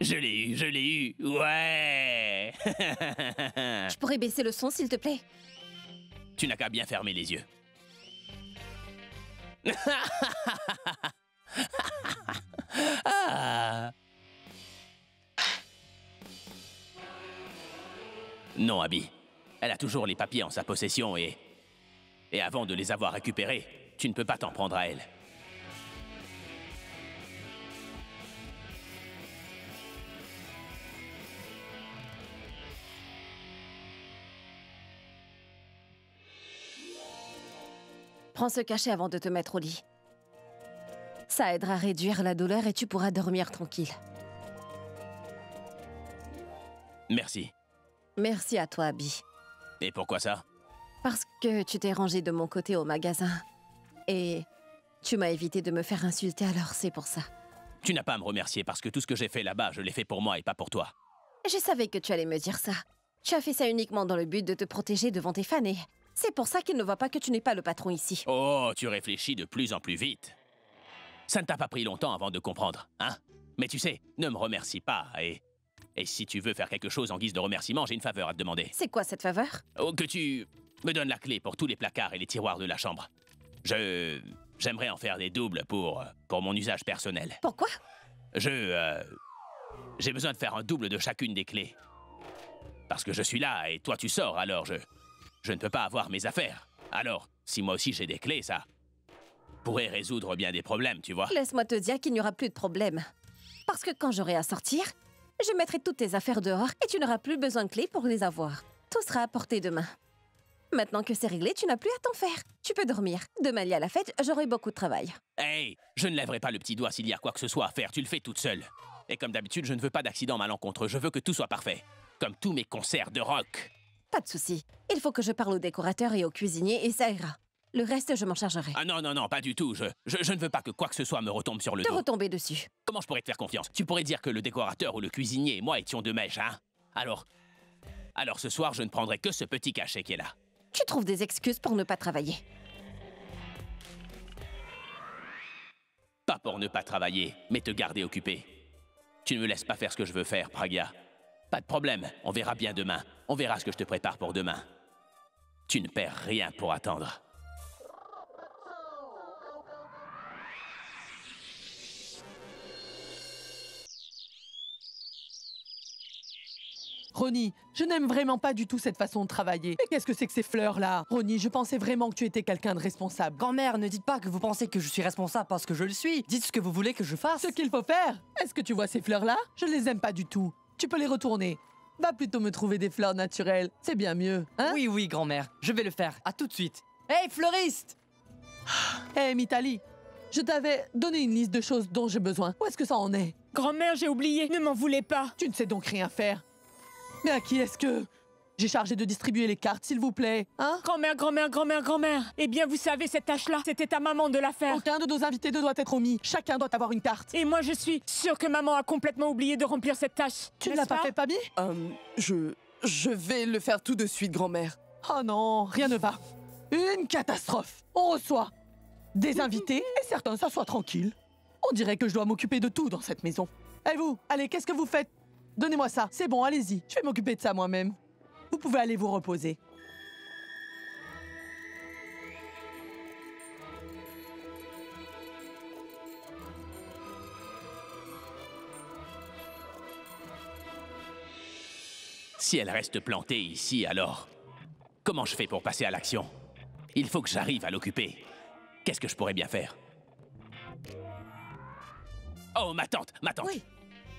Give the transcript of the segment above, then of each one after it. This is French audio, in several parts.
Je l'ai eu, ouais. Je pourrais baisser le son, s'il te plaît? Tu n'as qu'à bien fermer les yeux. Ah. Non, Abby. Elle a toujours les papiers en sa possession et avant de les avoir récupérés, tu ne peux pas t'en prendre à elle. Prends ce cachet avant de te mettre au lit. Ça aidera à réduire la douleur et tu pourras dormir tranquille. Merci. Merci à toi, Abby. Et pourquoi ça? Parce que tu t'es rangé de mon côté au magasin. Et tu m'as évité de me faire insulter, alors c'est pour ça. Tu n'as pas à me remercier parce que tout ce que j'ai fait là-bas, je l'ai fait pour moi et pas pour toi. Je savais que tu allais me dire ça. Tu as fait ça uniquement dans le but de te protéger devant tes fans et c'est pour ça qu'ils ne voient pas que tu n'es pas le patron ici. Oh, tu réfléchis de plus en plus vite. Ça ne t'a pas pris longtemps avant de comprendre, hein? Mais tu sais, ne me remercie pas et si tu veux faire quelque chose en guise de remerciement, j'ai une faveur à te demander. C'est quoi cette faveur? Oh, que tu me donnes la clé pour tous les placards et les tiroirs de la chambre. J'aimerais en faire des doubles pour mon usage personnel. Pourquoi? J'ai besoin de faire un double de chacune des clés. Parce que je suis là et toi tu sors, alors je ne peux pas avoir mes affaires. Alors, si moi aussi j'ai des clés, ça pourrait résoudre bien des problèmes, tu vois. Laisse-moi te dire qu'il n'y aura plus de problème. Parce que quand j'aurai à sortir, je mettrai toutes tes affaires dehors et tu n'auras plus besoin de clés pour les avoir. Tout sera à portée de main. Maintenant que c'est réglé, tu n'as plus à t'en faire. Tu peux dormir. Demain, il y a la fête, j'aurai beaucoup de travail. Hey, je ne lèverai pas le petit doigt s'il y a quoi que ce soit à faire, tu le fais toute seule. Et comme d'habitude, je ne veux pas d'accident malencontreux, je veux que tout soit parfait. Comme tous mes concerts de rock. Pas de souci. Il faut que je parle au décorateur et au cuisinier et ça ira. Le reste, je m'en chargerai. Ah non, non, non, pas du tout. Je ne veux pas que quoi que ce soit me retombe sur le Te dos. retomber dessus. Comment je pourrais te faire confiance? Tu pourrais dire que le décorateur ou le cuisinier et moi étions de mèche, hein? Alors ce soir, je ne prendrai que ce petit cachet qui est là. Tu trouves des excuses pour ne pas travailler. Pas pour ne pas travailler, mais te garder occupé. Tu ne me laisses pas faire ce que je veux faire, Pragya. Pas de problème, on verra bien demain. On verra ce que je te prépare pour demain. Tu ne perds rien pour attendre. Ronnie, je n'aime vraiment pas du tout cette façon de travailler. Mais qu'est-ce que c'est que ces fleurs-là? Ronnie, je pensais vraiment que tu étais quelqu'un de responsable. Grand-mère, ne dites pas que vous pensez que je suis responsable parce que je le suis. Dites ce que vous voulez que je fasse. Ce qu'il faut faire. Est-ce que tu vois ces fleurs-là? Je ne les aime pas du tout. Tu peux les retourner. Va plutôt me trouver des fleurs naturelles. C'est bien mieux, hein? Oui, oui, grand-mère. Je vais le faire. À tout de suite. Hey, fleuriste! Hey, Mitali, je t'avais donné une liste de choses dont j'ai besoin. Où est-ce que ça en est? Grand-mère, j'ai oublié. Ne m'en voulez pas. Tu ne sais donc rien faire. Mais à qui est-ce que... J'ai chargé de distribuer les cartes, s'il vous plaît. Hein? Grand-mère, grand-mère, grand-mère, grand-mère. Eh bien, vous savez, cette tâche-là, c'était ta maman de la faire. Aucun de nos invités ne doit être omis. Chacun doit avoir une carte. Et moi, je suis sûre que maman a complètement oublié de remplir cette tâche. Tu ne n'est-ce l'as pas fait, Pammy? Je vais le faire tout de suite, grand-mère. Oh non, rien ne va. Une catastrophe. On reçoit des invités et certains s'assoient tranquilles. On dirait que je dois m'occuper de tout dans cette maison. Et vous, allez, qu'est-ce que vous faites? Donnez-moi ça. C'est bon, allez-y. Je vais m'occuper de ça moi-même. Vous pouvez aller vous reposer. Si elle reste plantée ici, alors... Comment je fais pour passer à l'action? Il faut que j'arrive à l'occuper. Qu'est-ce que je pourrais bien faire? Oh, ma tante, ma tante! Oui.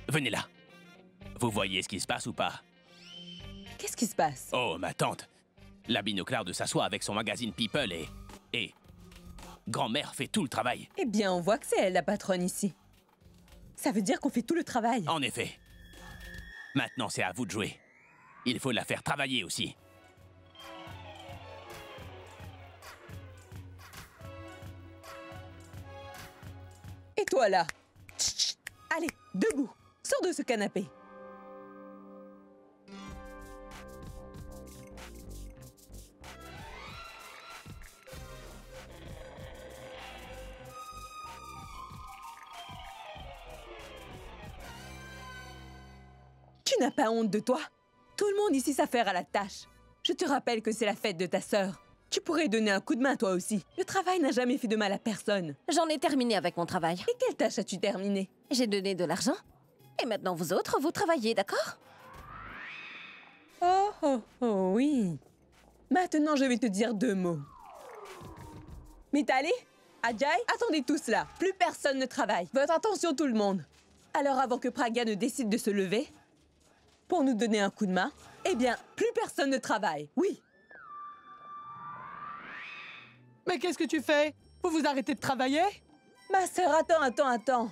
Venez là. Vous voyez ce qui se passe ou pas? Qu'est-ce qui se passe? Oh, ma tante. La binoclarde s'assoit avec son magazine People et... Grand-mère fait tout le travail. Eh bien, on voit que c'est elle la patronne ici. Ça veut dire qu'on fait tout le travail. En effet. Maintenant, c'est à vous de jouer. Il faut la faire travailler aussi. Et toi là? Chut, chut. Allez, debout. Sors de ce canapé. Tu n'as pas honte de toi? Tout le monde ici s'affaire à la tâche. Je te rappelle que c'est la fête de ta sœur. Tu pourrais donner un coup de main toi aussi. Le travail n'a jamais fait de mal à personne. J'en ai terminé avec mon travail. Et quelle tâche as-tu terminé? J'ai donné de l'argent. Et maintenant, vous autres, vous travaillez, d'accord? Oh, oh, oh, oui. Maintenant, je vais te dire 2 mots. Mitali, Ajay, attendez tous là. Plus personne ne travaille. Votre attention, tout le monde. Alors, avant que Pragya ne décide de se lever, pour nous donner un coup de main, eh bien, plus personne ne travaille. Oui. Mais qu'est-ce que tu fais? Vous vous arrêtez de travailler? Ma sœur, attends.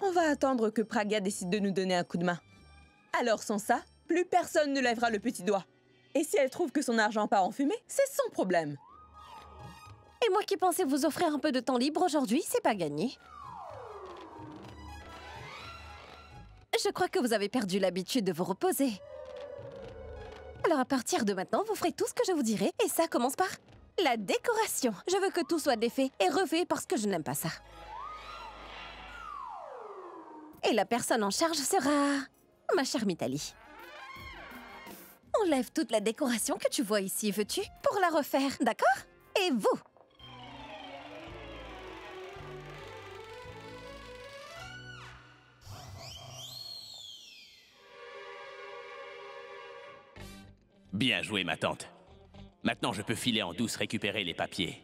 On va attendre que Pragya décide de nous donner un coup de main. Alors, sans ça, plus personne ne lèvera le petit doigt. Et si elle trouve que son argent part en fumée, c'est son problème. Et moi qui pensais vous offrir un peu de temps libre aujourd'hui, c'est pas gagné. Je crois que vous avez perdu l'habitude de vous reposer. Alors à partir de maintenant, vous ferez tout ce que je vous dirai. Et ça commence par la décoration. Je veux que tout soit défait et refait parce que je n'aime pas ça. Et la personne en charge sera ma chère Mitali. Enlève toute la décoration que tu vois ici, veux-tu, pour la refaire, d'accord? Et vous? Bien joué, ma tante. Maintenant, je peux filer en douce récupérer les papiers.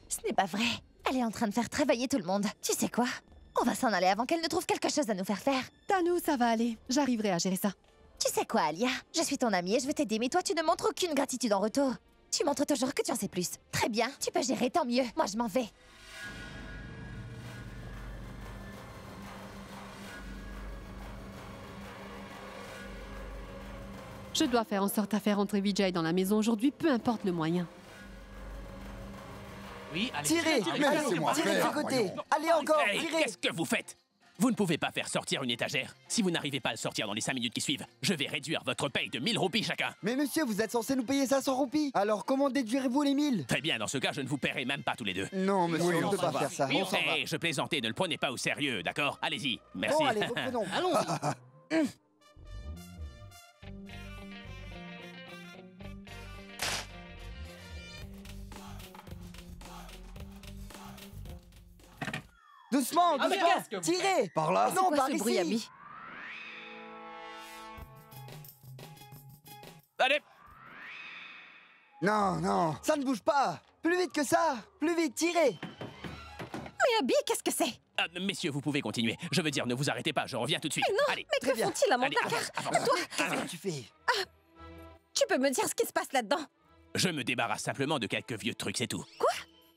Ce n'est pas vrai. Elle est en train de faire travailler tout le monde. Tu sais quoi? On va s'en aller avant qu'elle ne trouve quelque chose à nous faire faire. Tanou, ça va aller. J'arriverai à gérer ça. Tu sais quoi, Alia? Je suis ton amie et je veux t'aider, mais toi, tu ne montres aucune gratitude en retour. Tu montres toujours que tu en sais plus. Très bien, tu peux gérer, tant mieux. Moi, je m'en vais. Je dois faire en sorte à faire entrer Vijay dans la maison aujourd'hui, peu importe le moyen. Oui, allez. Tirez! Laissez-moi Tirez de faire, ce côté! voyons. Allez encore, Hey, tirez! qu'est-ce que vous faites? Vous ne pouvez pas faire sortir une étagère. Si vous n'arrivez pas à le sortir dans les 5 minutes qui suivent, je vais réduire votre paye de 1000 roupies chacun. Mais monsieur, vous êtes censé nous payer 500 roupies. Alors comment déduirez-vous les 1000? Très bien, dans ce cas, je ne vous paierai même pas tous les deux. Non, monsieur, Oui, on on ne peut s'en pas va. faire ça. Oui, je plaisantais, ne le prenez pas au sérieux, d'accord? Allez-y, merci. Bon, allez, reprenons. Allons-y. Doucement, Ah, mais doucement! qu'est-ce que vous Tirez! Par là. Non, Quoi par ce bruit, ici! ami? Allez, Non, non, ça ne bouge pas! Plus vite que ça! Plus vite, tirez! Mais Abby, qu'est-ce que c'est? messieurs, vous pouvez continuer. Je veux dire, ne vous arrêtez pas, je reviens tout de suite. Mais non, Allez, mais très que bien. font-ils à mon allez, placard? avance. Toi, Qu'est-ce que tu fais? tu peux me dire ce qui se passe là-dedans? Je me débarrasse simplement de quelques vieux trucs, c'est tout. Quoi?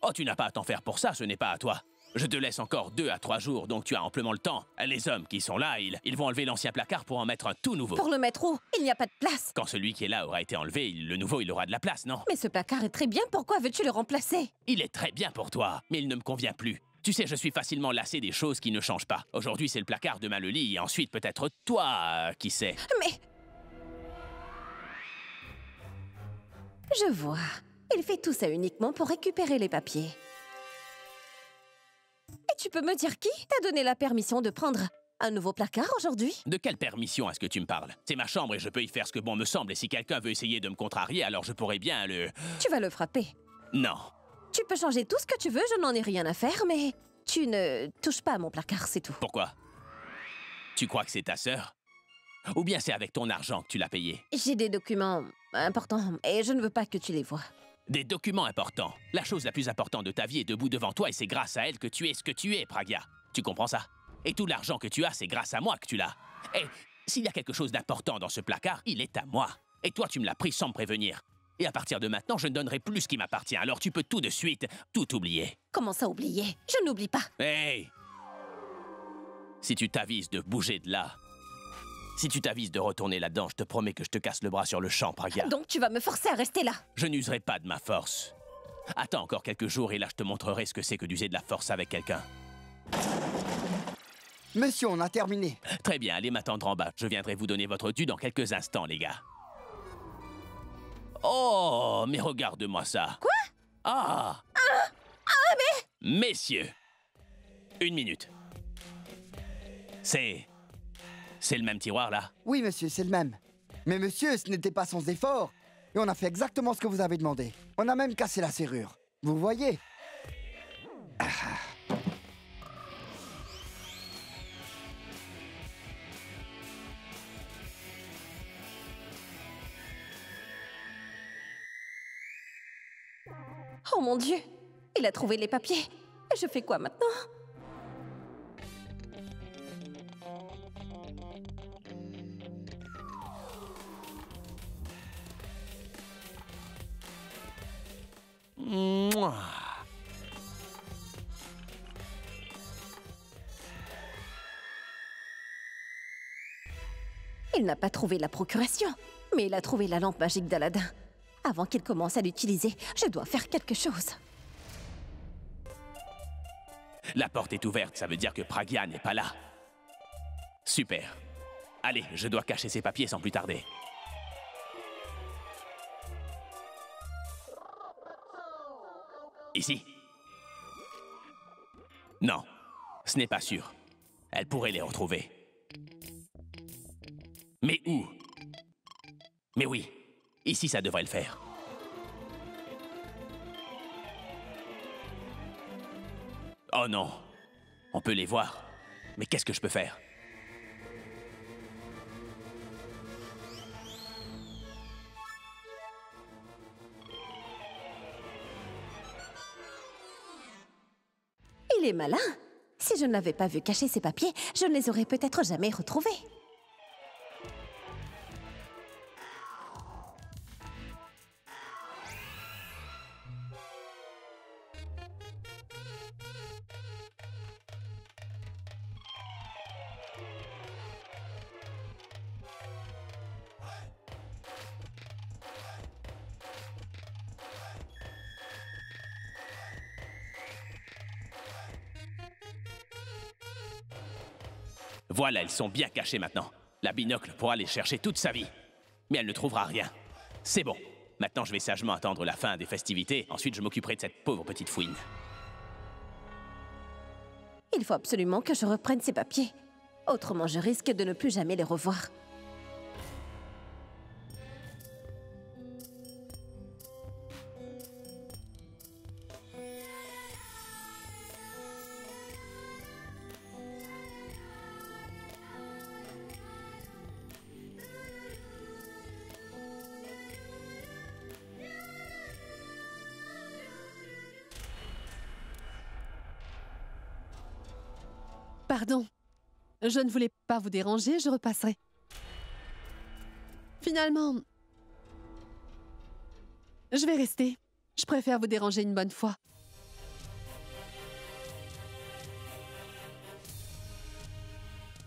Oh, tu n'as pas à t'en faire pour ça, ce n'est pas à toi. Je te laisse encore 2 à 3 jours, donc tu as amplement le temps. Les hommes qui sont là, ils vont enlever l'ancien placard pour en mettre un tout nouveau. Pour le mettre où? Il n'y a pas de place. Quand celui qui est là aura été enlevé, le nouveau, il aura de la place, non? Mais ce placard est très bien, pourquoi veux-tu le remplacer? Il est très bien pour toi, mais il ne me convient plus. Tu sais, je suis facilement lassé des choses qui ne changent pas. Aujourd'hui, c'est le placard, demain le lit, et ensuite peut-être toi, qui sait. Mais... Je vois. Il fait tout ça uniquement pour récupérer les papiers. Et tu peux me dire qui t'a donné la permission de prendre un nouveau placard aujourd'hui? De quelle permission est-ce que tu me parles? C'est ma chambre et je peux y faire ce que bon me semble, et si quelqu'un veut essayer de me contrarier, alors je pourrais bien le... Tu vas le frapper. Non. Tu peux changer tout ce que tu veux, je n'en ai rien à faire, mais tu ne touches pas à mon placard, c'est tout. Pourquoi? Tu crois que c'est ta sœur? Ou bien c'est avec ton argent que tu l'as payé? J'ai des documents importants et je ne veux pas que tu les vois. Des documents importants. La chose la plus importante de ta vie est debout devant toi et c'est grâce à elle que tu es ce que tu es, Pragya. Tu comprends ça? Et tout l'argent que tu as, c'est grâce à moi que tu l'as. Et s'il y a quelque chose d'important dans ce placard, il est à moi. Et toi, tu me l'as pris sans me prévenir. Et à partir de maintenant, je ne donnerai plus ce qui m'appartient. Alors tu peux tout de suite, tout oublier. Comment ça oublier? Je n'oublie pas. Hey! Si tu t'avises de bouger de là, si tu t'avises de retourner là-dedans, je te promets que je te casse le bras sur le champ, Pragya. Donc tu vas me forcer à rester là. Je n'userai pas de ma force. Attends encore quelques jours et là, je te montrerai ce que c'est que d'user de la force avec quelqu'un. Monsieur, on a terminé. Très bien, allez m'attendre en bas. Je viendrai vous donner votre dû dans quelques instants, les gars. Oh, mais regarde-moi ça. Quoi? Ah! Messieurs, 1 minute. C'est le même tiroir, là? Oui, monsieur, c'est le même. Mais monsieur, ce n'était pas sans effort. Et on a fait exactement ce que vous avez demandé. On a même cassé la serrure. Vous voyez? Oh mon Dieu! Il a trouvé les papiers. Je fais quoi maintenant? Mouah. Il n'a pas trouvé la procuration, mais il a trouvé la lampe magique d'Aladin. Avant qu'il commence à l'utiliser, je dois faire quelque chose. La porte est ouverte, ça veut dire que Pragya n'est pas là. Super. Allez, je dois cacher ces papiers sans plus tarder. Ici? Non, ce n'est pas sûr. Elle pourrait les retrouver. Mais où? Mais oui, ici ça devrait le faire. Oh non, on peut les voir. Mais qu'est-ce que je peux faire? Il est malin. Si je ne l'avais pas vu cacher ses papiers, je ne les aurais peut-être jamais retrouvés. Voilà, elles sont bien cachées maintenant. La binocle pourra les chercher toute sa vie. Mais elle ne trouvera rien. C'est bon. Maintenant, je vais sagement attendre la fin des festivités. Ensuite, je m'occuperai de cette pauvre petite fouine. Il faut absolument que je reprenne ces papiers. Autrement, je risque de ne plus jamais les revoir. Pardon. Je ne voulais pas vous déranger, je repasserai. Finalement, je vais rester. Je préfère vous déranger une bonne fois.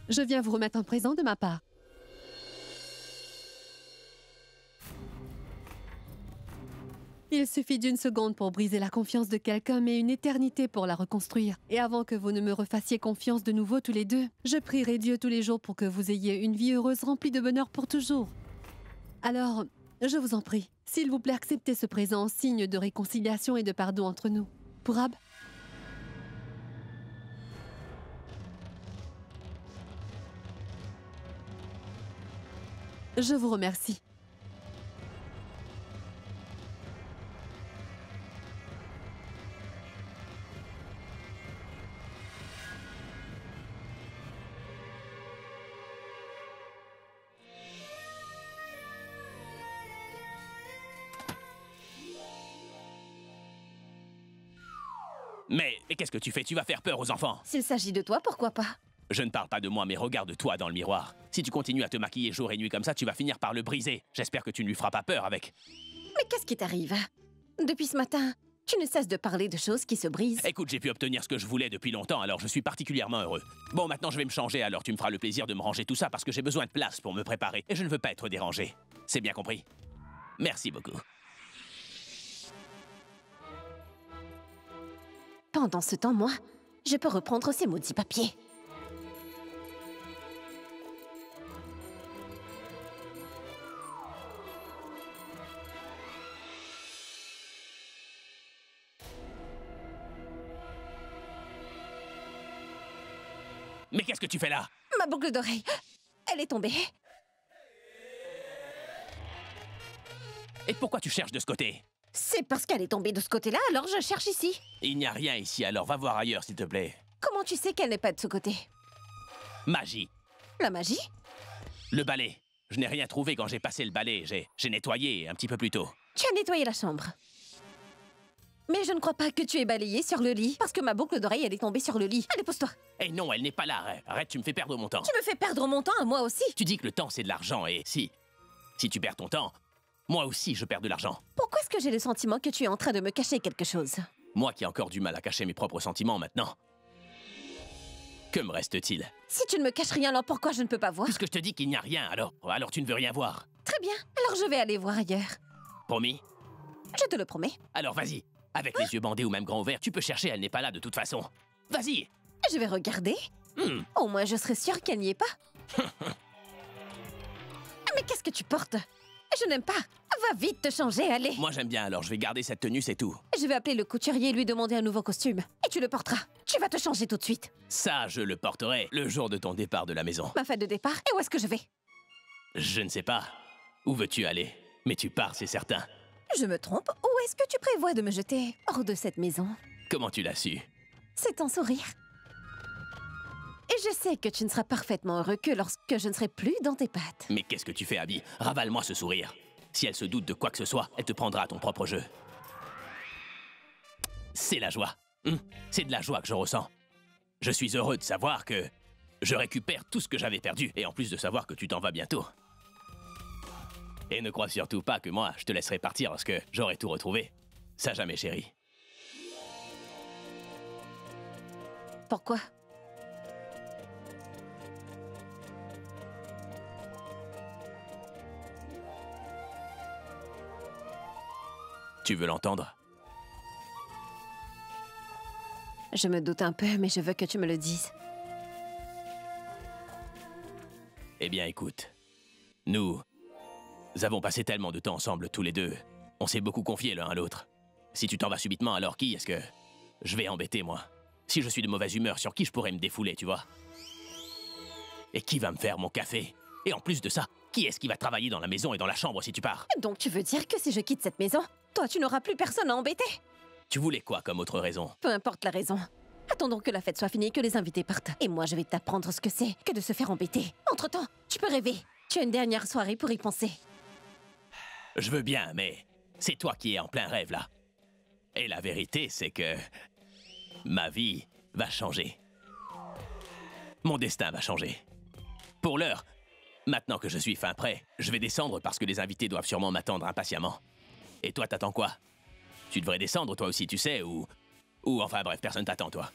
Je viens vous remettre un présent de ma part. Il suffit d'une seconde pour briser la confiance de quelqu'un, mais une éternité pour la reconstruire. Et avant que vous ne me refassiez confiance de nouveau tous les deux, je prierai Dieu tous les jours pour que vous ayez une vie heureuse remplie de bonheur pour toujours. Alors, je vous en prie, s'il vous plaît, acceptez ce présent en signe de réconciliation et de pardon entre nous. Pourab? Je vous remercie. Mais qu'est-ce que tu fais? Tu vas faire peur aux enfants. S'il s'agit de toi, pourquoi pas? Je ne parle pas de moi, mais regarde-toi dans le miroir. Si tu continues à te maquiller jour et nuit comme ça, tu vas finir par le briser. J'espère que tu ne lui feras pas peur avec. Mais qu'est-ce qui t'arrive? Depuis ce matin, tu ne cesses de parler de choses qui se brisent. Écoute, j'ai pu obtenir ce que je voulais depuis longtemps, alors je suis particulièrement heureux. Bon, maintenant je vais me changer, alors tu me feras le plaisir de me ranger tout ça parce que j'ai besoin de place pour me préparer et je ne veux pas être dérangé. C'est bien compris? Merci beaucoup. Pendant ce temps, moi, je peux reprendre ces maudits papiers. Mais qu'est-ce que tu fais là? Ma boucle d'oreille, elle est tombée. Et pourquoi tu cherches de ce côté? C'est parce qu'elle est tombée de ce côté-là, alors je cherche ici. Il n'y a rien ici, alors va voir ailleurs, s'il te plaît. Comment tu sais qu'elle n'est pas de ce côté? Magie. La magie? Le balai. Je n'ai rien trouvé quand j'ai passé le balai. J'ai nettoyé un petit peu plus tôt. Tu as nettoyé la chambre. Mais je ne crois pas que tu aies balayé sur le lit, parce que ma boucle d'oreille, elle est tombée sur le lit. Allez, pose-toi. Eh non, elle n'est pas là. Arrête, tu me fais perdre mon temps. Tu me fais perdre mon temps à moi aussi. Tu dis que le temps, c'est de l'argent, et si tu perds ton temps, moi aussi, je perds de l'argent. Pourquoi est-ce que j'ai le sentiment que tu es en train de me cacher quelque chose? Moi qui ai encore du mal à cacher mes propres sentiments maintenant. Que me reste-t-il? Si tu ne me caches rien, alors pourquoi je ne peux pas voir? Puisque je te dis qu'il n'y a rien, alors tu ne veux rien voir. Très bien, alors je vais aller voir ailleurs. Promis? Je te le promets. Alors vas-y. Avec les yeux bandés ou même grands ouverts, tu peux chercher, elle n'est pas là de toute façon. Vas-y. Je vais regarder. Au moins, je serai sûre qu'elle n'y est pas. Mais qu'est-ce que tu portes? Je n'aime pas. Va vite te changer, allez. Moi j'aime bien, alors je vais garder cette tenue, c'est tout. Je vais appeler le couturier et lui demander un nouveau costume. Et tu le porteras. Tu vas te changer tout de suite. Ça, je le porterai le jour de ton départ de la maison. Ma fête de départ, et où est-ce que je vais? Je ne sais pas. Où veux-tu aller? Mais tu pars, c'est certain. Je me trompe? Où est-ce que tu prévois de me jeter hors de cette maison? Comment tu l'as su? C'est ton sourire. Et je sais que tu ne seras parfaitement heureux que lorsque je ne serai plus dans tes pattes. Mais qu'est-ce que tu fais, Abby? Ravale-moi ce sourire. Si elle se doute de quoi que ce soit, elle te prendra à ton propre jeu. C'est la joie. C'est de la joie que je ressens. Je suis heureux de savoir que je récupère tout ce que j'avais perdu, et en plus de savoir que tu t'en vas bientôt. Et ne crois surtout pas que moi, je te laisserai partir lorsque j'aurai tout retrouvé. Ça jamais, chérie. Pourquoi? Tu veux l'entendre? Je me doute un peu, mais je veux que tu me le dises. Eh bien, écoute. Nous avons passé tellement de temps ensemble, tous les deux. On s'est beaucoup confiés l'un à l'autre. Si tu t'en vas subitement, alors qui est-ce que je vais embêter, moi? Si je suis de mauvaise humeur, sur qui je pourrais me défouler, tu vois? Et qui va me faire mon café? Et en plus de ça, qui est-ce qui va travailler dans la maison et dans la chambre si tu pars? Donc tu veux dire que si je quitte cette maison, toi tu n'auras plus personne à embêter? Tu voulais quoi comme autre raison? Peu importe la raison. Attendons que la fête soit finie et que les invités partent. Et moi je vais t'apprendre ce que c'est que de se faire embêter. Entre-temps, tu peux rêver. Tu as une dernière soirée pour y penser. Je veux bien, mais c'est toi qui es en plein rêve, là. Et la vérité, c'est que ma vie va changer. Mon destin va changer. Pour l'heure, maintenant que je suis fin prêt, je vais descendre parce que les invités doivent sûrement m'attendre impatiemment. Et toi, t'attends quoi? Tu devrais descendre toi aussi, tu sais, ou enfin bref, personne t'attend, toi.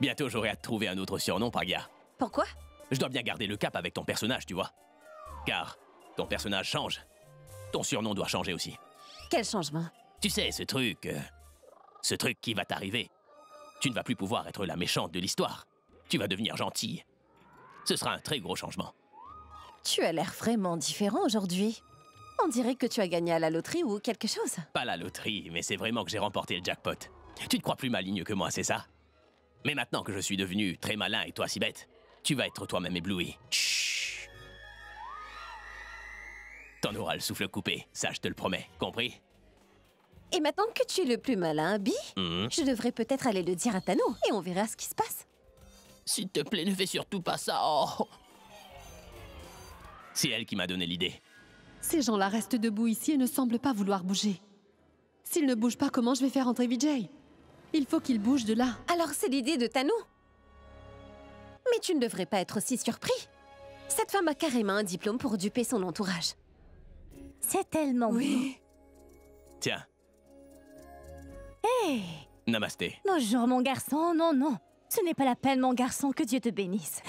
Bientôt, j'aurai à te trouver un autre surnom, Pragya. Pourquoi? Je dois bien garder le cap avec ton personnage, tu vois. Car ton personnage change. Ton surnom doit changer aussi. Quel changement? Tu sais, ce truc qui va t'arriver. Tu ne vas plus pouvoir être la méchante de l'histoire. Tu vas devenir gentille. Ce sera un très gros changement. Tu as l'air vraiment différent aujourd'hui. On dirait que tu as gagné à la loterie ou quelque chose. Pas la loterie, mais c'est vraiment que j'ai remporté le jackpot. Tu te crois plus maligne que moi, c'est ça? Mais maintenant que je suis devenu très malin et toi si bête, tu vas être toi-même ébloui. Chut. T'en auras le souffle coupé, ça je te le promets, compris? Et maintenant que tu es le plus malin, Abby, je devrais peut-être aller le dire à Tano et on verra ce qui se passe. S'il te plaît, ne fais surtout pas ça. Oh. C'est elle qui m'a donné l'idée. Ces gens-là restent debout ici et ne semblent pas vouloir bouger. S'ils ne bougent pas, comment je vais faire entrer Vijay? Il faut qu'ils bougent de là. Alors c'est l'idée de Tanu. Mais tu ne devrais pas être si surpris. Cette femme a carrément un diplôme pour duper son entourage. C'est tellement Oui. Tiens, Hé, namasté. bonjour mon garçon. Non, non, ce n'est pas la peine mon garçon, que Dieu te bénisse.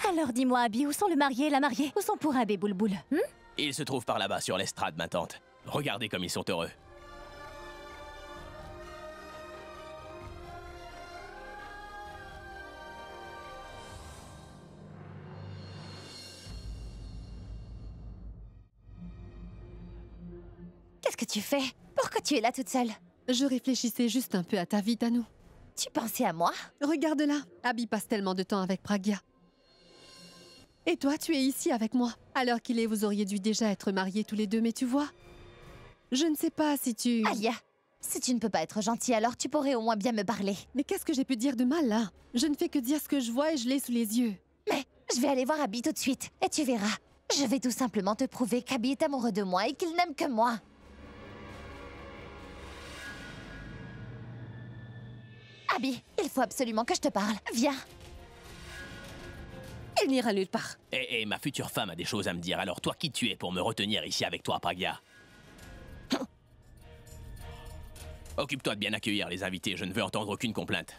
Alors dis-moi, Abby, où sont le marié et la mariée? Où sont Pourab et Boulboul? Ils se trouvent par là-bas sur l'estrade, ma tante. Regardez comme ils sont heureux. Qu'est-ce que tu fais? Pourquoi tu es là toute seule? Je réfléchissais juste un peu à ta vie, Tanu. Tu pensais à moi? Regarde-la, Abby passe tellement de temps avec Pragya. Et toi, tu es ici avec moi. À l'heure qu'il est, vous auriez dû déjà être mariés tous les deux, mais tu vois, je ne sais pas si tu... Alia, si tu ne peux pas être gentil, alors tu pourrais au moins bien me parler. Mais qu'est-ce que j'ai pu dire de mal, là? Je ne fais que dire ce que je vois et je l'ai sous les yeux. Mais je vais aller voir Abby tout de suite, et tu verras. Je vais tout simplement te prouver qu'Abby est amoureux de moi et qu'il n'aime que moi. Abby, il faut absolument que je te parle. Viens. Il n'ira nulle part. Et ma future femme a des choses à me dire, alors toi qui tu es pour me retenir ici avec toi, Pragya? Occupe-toi de bien accueillir les invités, je ne veux entendre aucune complainte.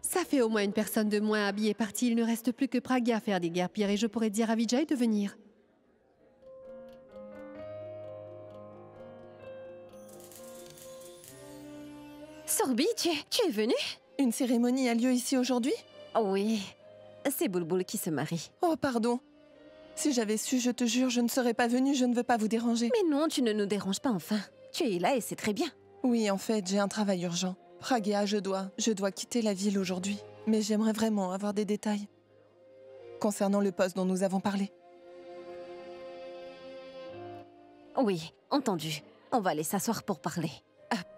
Ça fait au moins une personne de moins. Abby est partie, il ne reste plus que Pragya à faire des guerres pires et je pourrais dire à Vijay de venir. Sorbi, tu es venu? Une cérémonie a lieu ici aujourd'hui? Oui, c'est Boulboul qui se marie. Oh, pardon. Si j'avais su, je te jure, je ne serais pas venue, je ne veux pas vous déranger. Mais non, tu ne nous déranges pas enfin. Tu es là et c'est très bien. Oui, en fait, j'ai un travail urgent. Pragya, je dois quitter la ville aujourd'hui. Mais j'aimerais vraiment avoir des détails concernant le poste dont nous avons parlé. Oui, entendu. On va aller s'asseoir pour parler.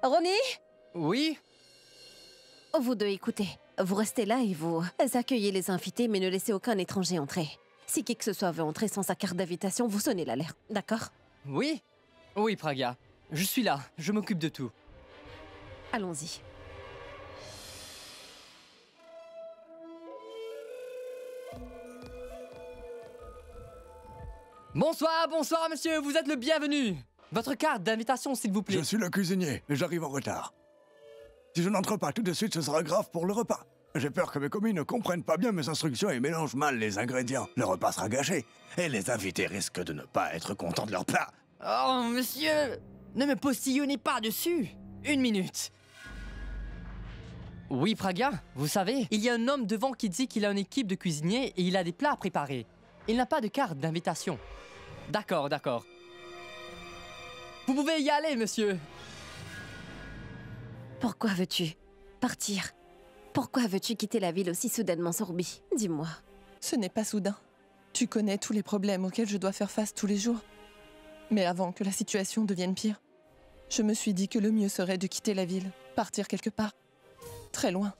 Ronnie? Oui? Vous deux, écoutez. Vous restez là et vous accueillez les invités, mais ne laissez aucun étranger entrer. Si qui que ce soit veut entrer sans sa carte d'invitation, vous sonnez l'alerte, d'accord? Oui? Oui, Pragya. Je suis là, je m'occupe de tout. Allons-y. Bonsoir, bonsoir, monsieur, vous êtes le bienvenu. Votre carte d'invitation, s'il vous plaît. Je suis le cuisinier et j'arrive en retard. Si je n'entre pas tout de suite, ce sera grave pour le repas. J'ai peur que mes commis ne comprennent pas bien mes instructions et mélangent mal les ingrédients. Le repas sera gâché et les invités risquent de ne pas être contents de leur plat. Oh, monsieur, ne me postillonnez pas dessus. Une minute. Oui, Pragya, vous savez, il y a un homme devant qui dit qu'il a une équipe de cuisiniers et il a des plats à préparer. Il n'a pas de carte d'invitation. D'accord, d'accord. Vous pouvez y aller, monsieur. Pourquoi veux-tu partir? Pourquoi veux-tu quitter la ville aussi soudainement, Sorbi? Dis-moi. Ce n'est pas soudain. Tu connais tous les problèmes auxquels je dois faire face tous les jours. Mais avant que la situation devienne pire, je me suis dit que le mieux serait de quitter la ville, partir quelque part, très loin,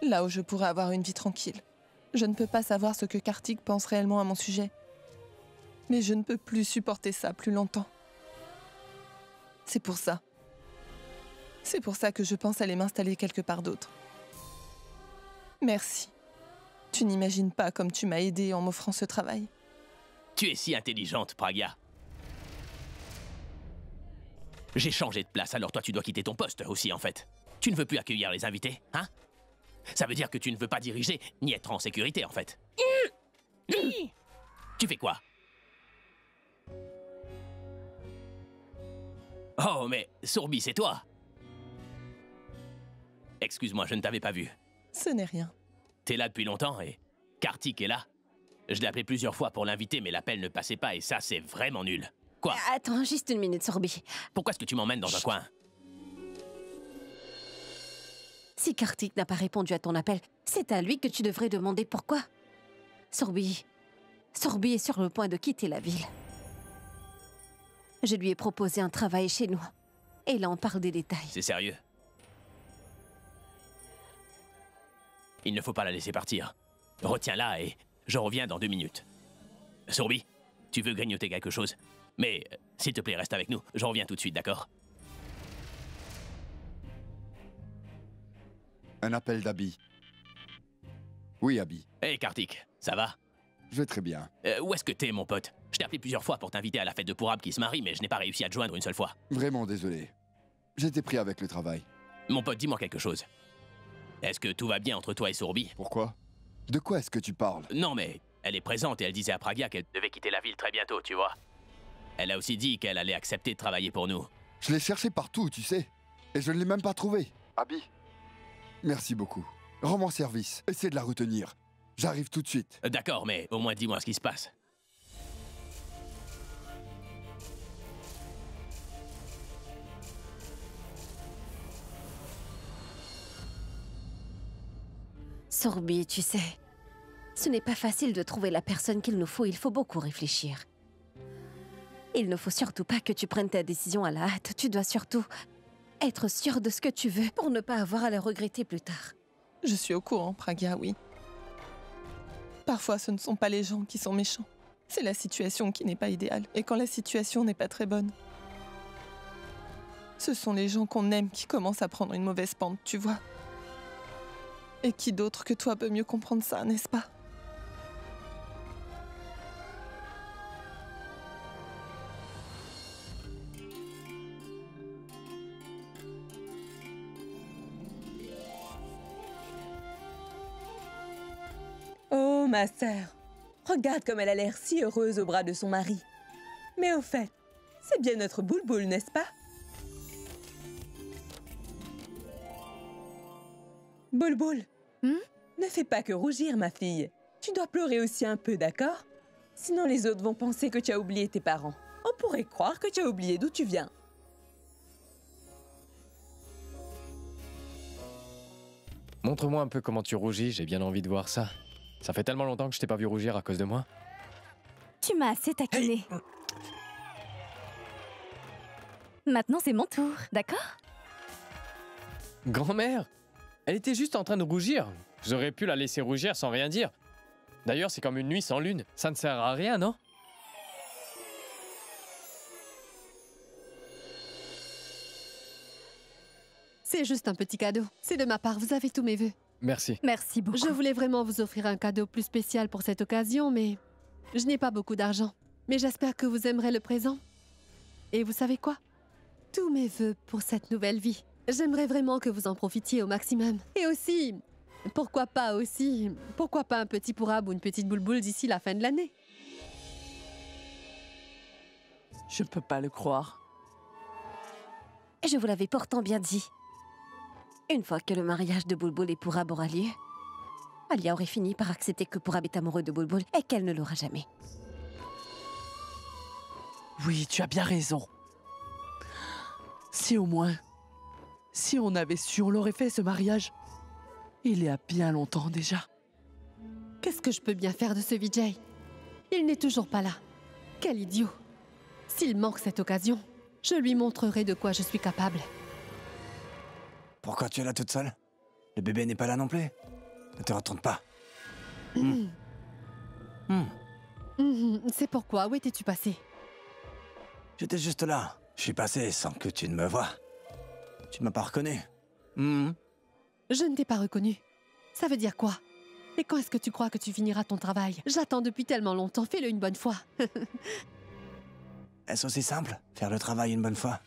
là où je pourrais avoir une vie tranquille. Je ne peux pas savoir ce que Kartik pense réellement à mon sujet. Mais je ne peux plus supporter ça plus longtemps. C'est pour ça. C'est pour ça que je pense aller m'installer quelque part d'autre. Merci. Tu n'imagines pas comme tu m'as aidé en m'offrant ce travail. Tu es si intelligente, Pragya. J'ai changé de place, alors toi tu dois quitter ton poste aussi en fait. Tu ne veux plus accueillir les invités, hein? Ça veut dire que tu ne veux pas diriger, ni être en sécurité en fait. Tu fais quoi? Oh mais, Sorbi, c'est toi? Excuse-moi, je ne t'avais pas vu. Ce n'est rien. T'es là depuis longtemps et Kartik est là. Je l'ai appelé plusieurs fois pour l'inviter, mais l'appel ne passait pas et ça, c'est vraiment nul. Quoi? Attends, juste une minute, Sorbi. Pourquoi est-ce que tu m'emmènes dans un coin? Si Kartik n'a pas répondu à ton appel, c'est à lui que tu devrais demander pourquoi. Sorbi, Sorbi est sur le point de quitter la ville. Je lui ai proposé un travail chez nous. Et là, on parle des détails. C'est sérieux? Il ne faut pas la laisser partir. Retiens-la et je reviens dans 2 minutes. Sorbi, tu veux grignoter quelque chose? Mais, s'il te plaît, reste avec nous. Je reviens tout de suite, d'accord? Un appel d'Abby. Oui, Abby. Hé, Kartik, ça va? Je vais très bien. Où est-ce que t'es, mon pote? Je t'ai appelé plusieurs fois pour t'inviter à la fête de Purab qui se marie, mais je n'ai pas réussi à te joindre une seule fois. Vraiment désolé. J'étais pris avec le travail. Mon pote, dis-moi quelque chose. Est-ce que tout va bien entre toi et Sorbi? Pourquoi? De quoi est-ce que tu parles? Non, mais elle est présente et elle disait à Pragya qu'elle devait quitter la ville très bientôt, tu vois. Elle a aussi dit qu'elle allait accepter de travailler pour nous. Je l'ai cherché partout, tu sais. Et je ne l'ai même pas trouvé. Abby. Merci beaucoup. Rends-moi service. Essaie de la retenir. J'arrive tout de suite. D'accord, mais au moins dis-moi ce qui se passe. Sorbi, tu sais, ce n'est pas facile de trouver la personne qu'il nous faut. Il faut beaucoup réfléchir. Il ne faut surtout pas que tu prennes ta décision à la hâte. Tu dois surtout être sûr de ce que tu veux pour ne pas avoir à le regretter plus tard. Je suis au courant, Pragya, oui. Parfois, ce ne sont pas les gens qui sont méchants. C'est la situation qui n'est pas idéale. Et quand la situation n'est pas très bonne, ce sont les gens qu'on aime qui commencent à prendre une mauvaise pente, tu vois. Et qui d'autre que toi peut mieux comprendre ça, n'est-ce pas? Oh, ma sœur, regarde comme elle a l'air si heureuse au bras de son mari. Mais au fait, c'est bien notre Boulboul, n'est-ce pas? Boulboul, ne fais pas que rougir, ma fille. Tu dois pleurer aussi un peu, d'accord? Sinon les autres vont penser que tu as oublié tes parents. On pourrait croire que tu as oublié d'où tu viens. Montre-moi un peu comment tu rougis, j'ai bien envie de voir ça. Ça fait tellement longtemps que je t'ai pas vu rougir à cause de moi. Tu m'as assez taquiné. Maintenant, c'est mon tour, d'accord? Grand-mère, elle était juste en train de rougir. J'aurais pu la laisser rougir sans rien dire. D'ailleurs, c'est comme une nuit sans lune. Ça ne sert à rien, non? C'est juste un petit cadeau. C'est de ma part, vous avez tous mes vœux. Merci. Merci beaucoup. Je voulais vraiment vous offrir un cadeau plus spécial pour cette occasion, mais je n'ai pas beaucoup d'argent. Mais j'espère que vous aimerez le présent. Et vous savez quoi? Tous mes vœux pour cette nouvelle vie. J'aimerais vraiment que vous en profitiez au maximum. Et aussi, pourquoi pas un petit Purab ou une petite Boulboul d'ici la fin de l'année? Je peux pas le croire. Je vous l'avais pourtant bien dit. Une fois que le mariage de Boulboul et Purab aura lieu, Alia aurait fini par accepter que Purab est amoureux de Boulboul et qu'elle ne l'aura jamais. Oui, tu as bien raison. Si au moins, si on avait su, on l'aurait fait ce mariage. Il y a bien longtemps déjà. Qu'est-ce que je peux bien faire de ce Vijay? Il n'est toujours pas là. Quel idiot! S'il manque cette occasion, je lui montrerai de quoi je suis capable. Pourquoi tu es là toute seule? Le bébé n'est pas là non plus. Ne te retourne pas. C'est pourquoi. Où étais-tu passé? J'étais juste là. Je suis passé sans que tu ne me vois. Tu ne m'as pas reconnu. Je ne t'ai pas reconnu. Ça veut dire quoi? Et quand est-ce que tu crois que tu finiras ton travail? J'attends depuis tellement longtemps. Fais-le une bonne fois. Est-ce aussi simple, faire le travail une bonne fois?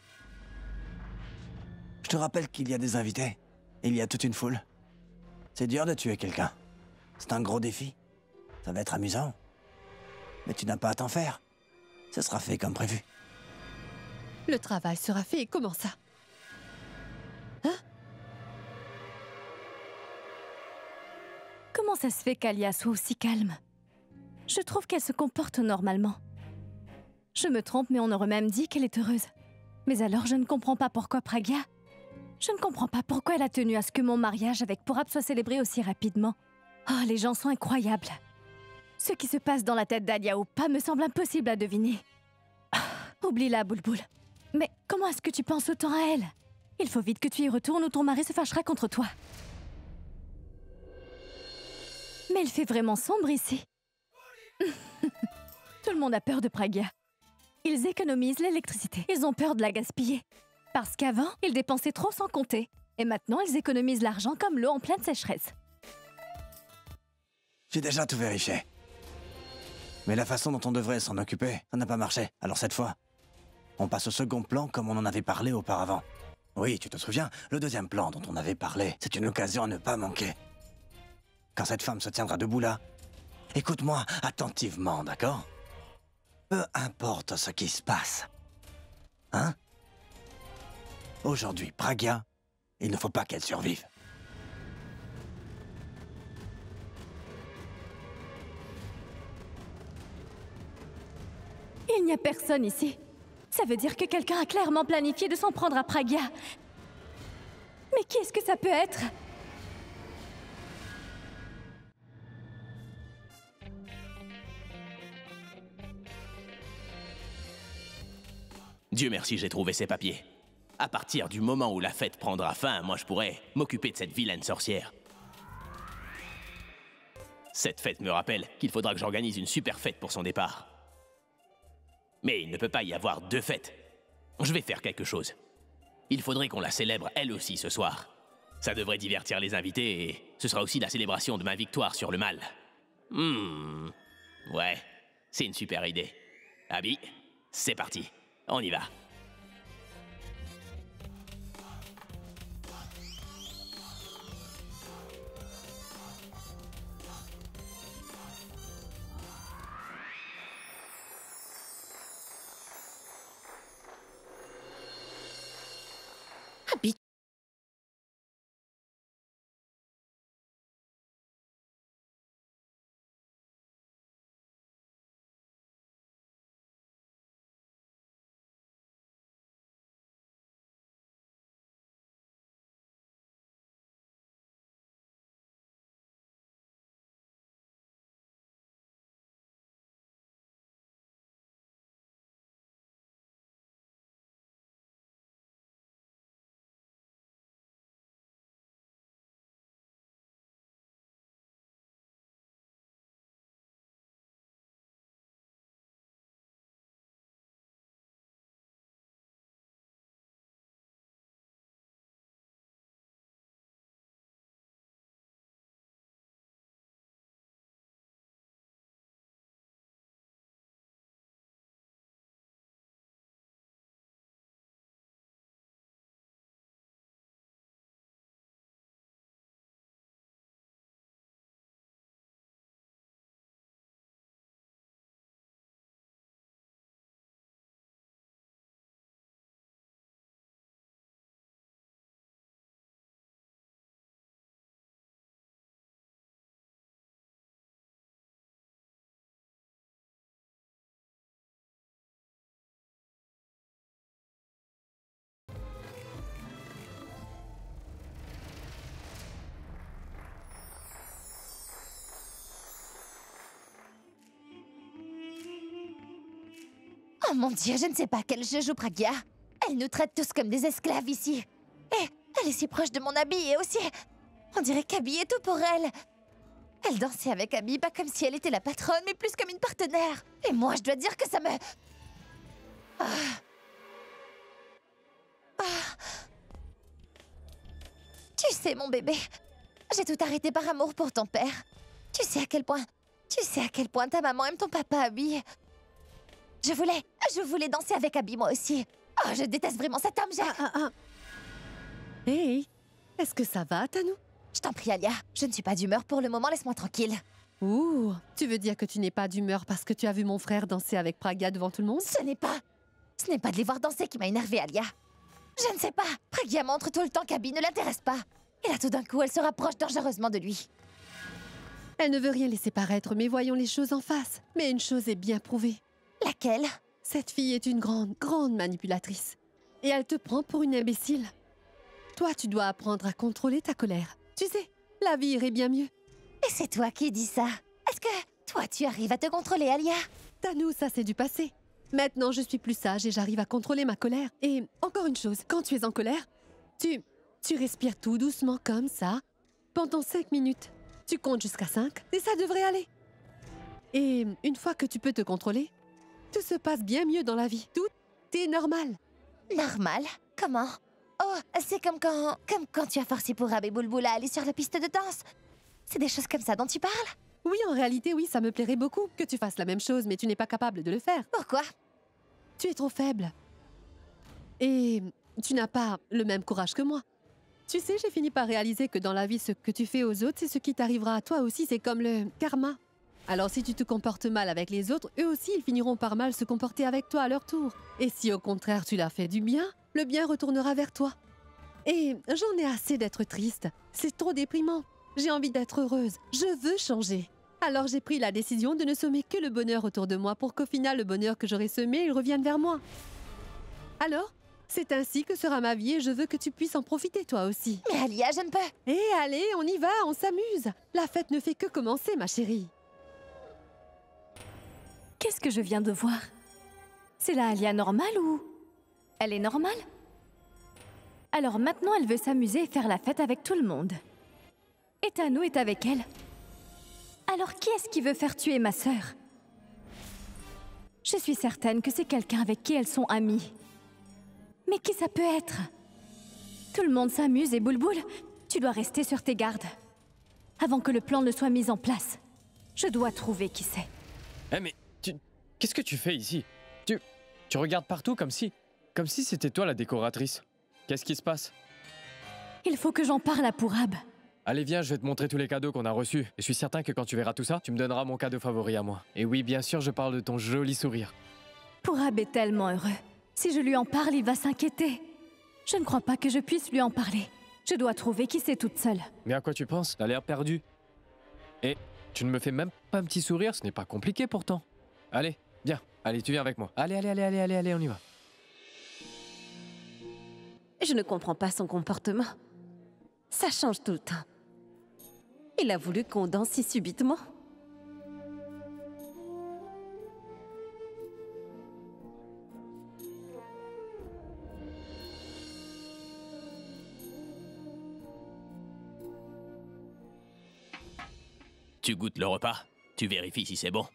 Je te rappelle qu'il y a des invités. Il y a toute une foule. C'est dur de tuer quelqu'un. C'est un gros défi. Ça va être amusant. Mais tu n'as pas à t'en faire. Ce sera fait comme prévu. Le travail sera fait. Comment ça? Hein? Comment ça se fait qu'Alia soit aussi calme? Je trouve qu'elle se comporte normalement. Je me trompe, mais on aurait même dit qu'elle est heureuse. Mais alors, je ne comprends pas pourquoi Pragya. Je ne comprends pas pourquoi elle a tenu à ce que mon mariage avec Purab soit célébré aussi rapidement. Oh, les gens sont incroyables. Ce qui se passe dans la tête d'Alia ou pas me semble impossible à deviner. Ah, oublie-la, Boulboul. Mais comment est-ce que tu penses autant à elle? Il faut vite que tu y retournes ou ton mari se fâchera contre toi. Mais il fait vraiment sombre ici. Tout le monde a peur de Pragya. Ils économisent l'électricité. Ils ont peur de la gaspiller. Parce qu'avant, ils dépensaient trop sans compter. Et maintenant, ils économisent l'argent comme l'eau en pleine sécheresse. J'ai déjà tout vérifié. Mais la façon dont on devrait s'en occuper, ça n'a pas marché. Alors cette fois, on passe au second plan comme on en avait parlé auparavant. Oui, tu te souviens, le deuxième plan dont on avait parlé, c'est une occasion à ne pas manquer. Quand cette femme se tiendra debout là, écoute-moi attentivement, d'accord? Peu importe ce qui se passe. Hein? Aujourd'hui, Pragya, il ne faut pas qu'elle survive. Il n'y a personne ici. Ça veut dire que quelqu'un a clairement planifié de s'en prendre à Pragya. Mais qui est-ce que ça peut être? Dieu merci, j'ai trouvé ces papiers. À partir du moment où la fête prendra fin, moi je pourrais m'occuper de cette vilaine sorcière. Cette fête me rappelle qu'il faudra que j'organise une super fête pour son départ. Mais il ne peut pas y avoir deux fêtes. Je vais faire quelque chose. Il faudrait qu'on la célèbre elle aussi ce soir. Ça devrait divertir les invités et ce sera aussi la célébration de ma victoire sur le mal. Ouais, c'est une super idée. Abby, c'est parti. On y va. Abby. Oh mon Dieu, je ne sais pas quel jeu joue Pragya. Elle nous traite tous comme des esclaves ici. Et elle est si proche de mon Abby et aussi... On dirait qu'Abby est tout pour elle. Elle dansait avec Abby, pas comme si elle était la patronne, mais plus comme une partenaire. Et moi, je dois dire que ça me... Tu sais, mon bébé, j'ai tout arrêté par amour pour ton père. Tu sais à quel point ta maman aime ton papa, Abby. Je voulais danser avec Abby, moi aussi. Oh, je déteste vraiment cet homme, Hey, est-ce que ça va, Tanou? Je t'en prie, Alia. Je ne suis pas d'humeur pour le moment, laisse-moi tranquille. Ouh, tu veux dire que tu n'es pas d'humeur parce que tu as vu mon frère danser avec Pragya devant tout le monde? Ce n'est pas de les voir danser qui m'a énervée, Alia. Je ne sais pas. Pragya montre tout le temps qu'Abby ne l'intéresse pas. Et là, tout d'un coup, elle se rapproche dangereusement de lui. Elle ne veut rien laisser paraître, mais voyons les choses en face. Mais une chose est bien prouvée. Laquelle? Cette fille est une grande manipulatrice. Et elle te prend pour une imbécile. Toi, tu dois apprendre à contrôler ta colère. Tu sais, la vie irait bien mieux. Et c'est toi qui dis ça. Toi, tu arrives à te contrôler, Alia. Tanou, ça c'est du passé. Maintenant, je suis plus sage et j'arrive à contrôler ma colère. Et encore une chose, quand tu es en colère, tu respires tout doucement comme ça, pendant 5 minutes. Tu comptes jusqu'à 5 et ça devrait aller. Et une fois que tu peux te contrôler, tout se passe bien mieux dans la vie. Tout est normal. Normal? Comment? Oh, c'est comme quand tu as forcé Pourab et Boulboul à aller sur la piste de danse. C'est des choses comme ça dont tu parles? Oui, en réalité, oui, ça me plairait beaucoup que tu fasses la même chose, mais tu n'es pas capable de le faire. Pourquoi? Tu es trop faible. Et tu n'as pas le même courage que moi. Tu sais, j'ai fini par réaliser que dans la vie, ce que tu fais aux autres, c'est ce qui t'arrivera à toi aussi, c'est comme le karma. Alors si tu te comportes mal avec les autres, eux aussi, ils finiront par mal se comporter avec toi à leur tour. Et si au contraire, tu leur fais du bien, le bien retournera vers toi. Et j'en ai assez d'être triste. C'est trop déprimant. J'ai envie d'être heureuse. Je veux changer. Alors j'ai pris la décision de ne semer que le bonheur autour de moi pour qu'au final, le bonheur que j'aurai semé, il revienne vers moi. Alors, c'est ainsi que sera ma vie et je veux que tu puisses en profiter toi aussi. Mais Alia, je ne peux. Eh allez, on y va, on s'amuse. La fête ne fait que commencer, ma chérie. Qu'est-ce que je viens de voir? C'est la Alia normale ou... Elle est normale? Alors maintenant, elle veut s'amuser et faire la fête avec tout le monde. Et Tanou est avec elle. Alors qui est-ce qui veut faire tuer ma sœur? Je suis certaine que c'est quelqu'un avec qui elles sont amies. Mais qui ça peut être? Tout le monde s'amuse et Boulboul, tu dois rester sur tes gardes. Avant que le plan ne soit mis en place. Je dois trouver qui c'est. Eh mais, qu'est-ce que tu fais ici? Tu regardes partout comme si c'était toi la décoratrice. Qu'est-ce qui se passe? Il faut que j'en parle à Pourab. Allez, viens, je vais te montrer tous les cadeaux qu'on a reçus. Et je suis certain que quand tu verras tout ça, tu me donneras mon cadeau favori à moi. Et oui, bien sûr, je parle de ton joli sourire. Pourab est tellement heureux. Si je lui en parle, il va s'inquiéter. Je ne crois pas que je puisse lui en parler. Je dois trouver qui c'est toute seule. Mais à quoi tu penses? T'as l'air perdu. Et tu ne me fais même pas un petit sourire, ce n'est pas compliqué pourtant. Allez, viens. Allez, tu viens avec moi. Allez, on y va. Je ne comprends pas son comportement. Ça change tout le temps. Il a voulu qu'on danse si subitement. Tu goûtes le repas, tu vérifies si c'est bon.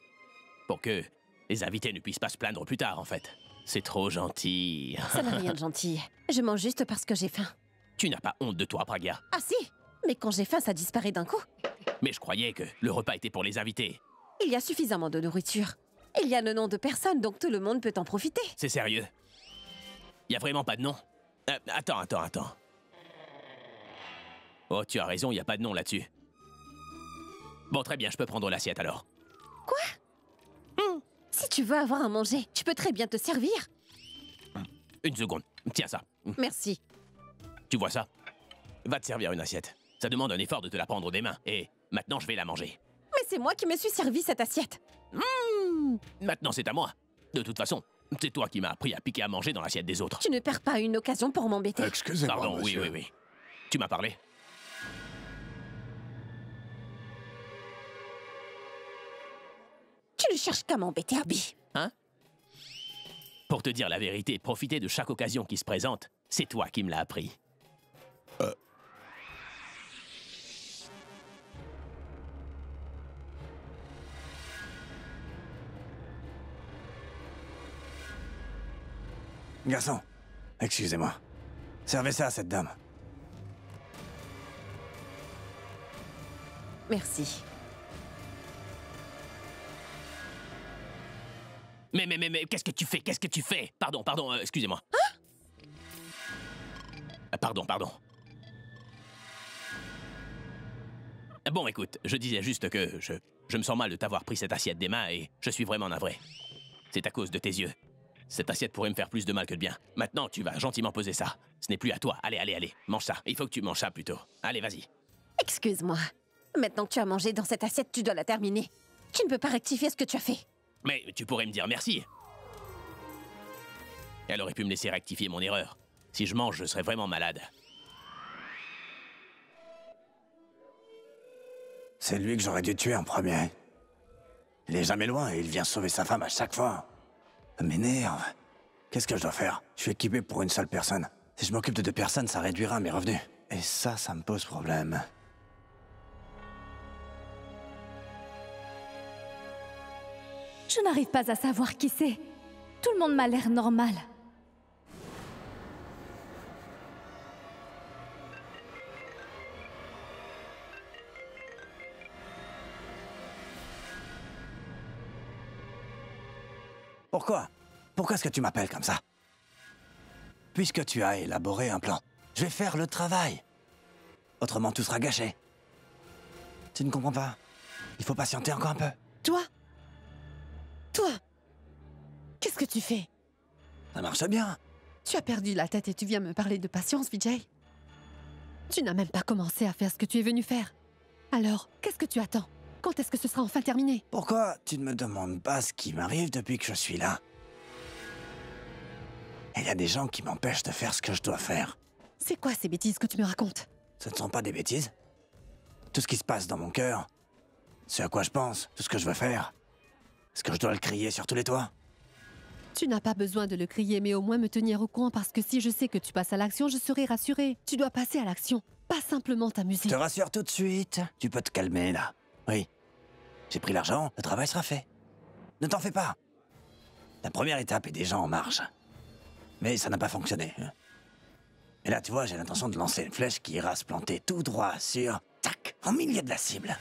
Pour que les invités ne puissent pas se plaindre plus tard, en fait. C'est trop gentil. Ça n'a rien de gentil. Je mange juste parce que j'ai faim. Tu n'as pas honte de toi, Pragya. Ah si! Mais quand j'ai faim, ça disparaît d'un coup. Mais je croyais que le repas était pour les invités. Il y a suffisamment de nourriture. Il y a le nom de personne, donc tout le monde peut en profiter. C'est sérieux? Il y a vraiment pas de nom? Attends. Oh, tu as raison, il n'y a pas de nom là-dessus. Bon, très bien, je peux prendre l'assiette alors. Quoi? Si tu veux avoir à manger, tu peux très bien te servir. Une seconde, tiens ça. Merci. Tu vois ça? Va te servir une assiette. Ça demande un effort de te la prendre des mains. Et maintenant, je vais la manger. Mais c'est moi qui me suis servi cette assiette. Maintenant, c'est à moi. De toute façon, c'est toi qui m'as appris à piquer à manger dans l'assiette des autres. Tu ne perds pas une occasion pour m'embêter. Excusez-moi, Pardon, monsieur. oui. Tu m'as parlé? Tu ne cherches qu'à m'embêter, Abby. Hein? Pour te dire la vérité, profiter de chaque occasion qui se présente, c'est toi qui me l'as appris. Garçon, excusez-moi. Servez ça à cette dame. Merci. Mais, qu'est-ce que tu fais? Qu'est-ce que tu fais? Pardon, excusez-moi. Pardon. Bon, écoute, je disais juste que je me sens mal de t'avoir pris cette assiette des mains et je suis vraiment navré. C'est à cause de tes yeux. Cette assiette pourrait me faire plus de mal que de bien. Maintenant, tu vas gentiment poser ça. Ce n'est plus à toi. Allez, mange ça. Il faut que tu manges ça plutôt. Allez, vas-y. Excuse-moi. Maintenant que tu as mangé dans cette assiette, tu dois la terminer. Tu ne peux pas rectifier ce que tu as fait. Mais tu pourrais me dire merci. Elle aurait pu me laisser rectifier mon erreur. Si je mange, je serais vraiment malade. C'est lui que j'aurais dû tuer en premier. Il est jamais loin et il vient sauver sa femme à chaque fois. Ça m'énerve. Qu'est-ce que je dois faire? Je suis équipé pour une seule personne. Si je m'occupe de 2 personnes, ça réduira mes revenus. Et ça me pose problème. Je n'arrive pas à savoir qui c'est. Tout le monde m'a l'air normal. Pourquoi? Pourquoi est-ce que tu m'appelles comme ça? Puisque tu as élaboré un plan, je vais faire le travail. Autrement, tout sera gâché. Tu ne comprends pas? Il faut patienter encore un peu. Toi? Qu'est-ce que tu fais? Ça marche bien. Tu as perdu la tête et tu viens me parler de patience, Vijay? Tu n'as même pas commencé à faire ce que tu es venu faire. Alors, qu'est-ce que tu attends? Quand est-ce que ce sera enfin terminé? Pourquoi tu ne me demandes pas ce qui m'arrive depuis que je suis là? Il y a des gens qui m'empêchent de faire ce que je dois faire. C'est quoi ces bêtises que tu me racontes? Ce ne sont pas des bêtises. Tout ce qui se passe dans mon cœur, c'est à quoi je pense, tout ce que je veux faire. Est-ce que je dois le crier sur tous les toits? Tu n'as pas besoin de le crier, mais au moins me tenir au courant parce que si je sais que tu passes à l'action, je serai rassurée. Tu dois passer à l'action, pas simplement t'amuser. Je te rassure tout de suite. Tu peux te calmer, là. Oui. J'ai pris l'argent, le travail sera fait. Ne t'en fais pas. La première étape est déjà en marche. Mais ça n'a pas fonctionné. Et là, tu vois, j'ai l'intention de lancer une flèche qui ira se planter tout droit sur... Tac! En milieu de la cible.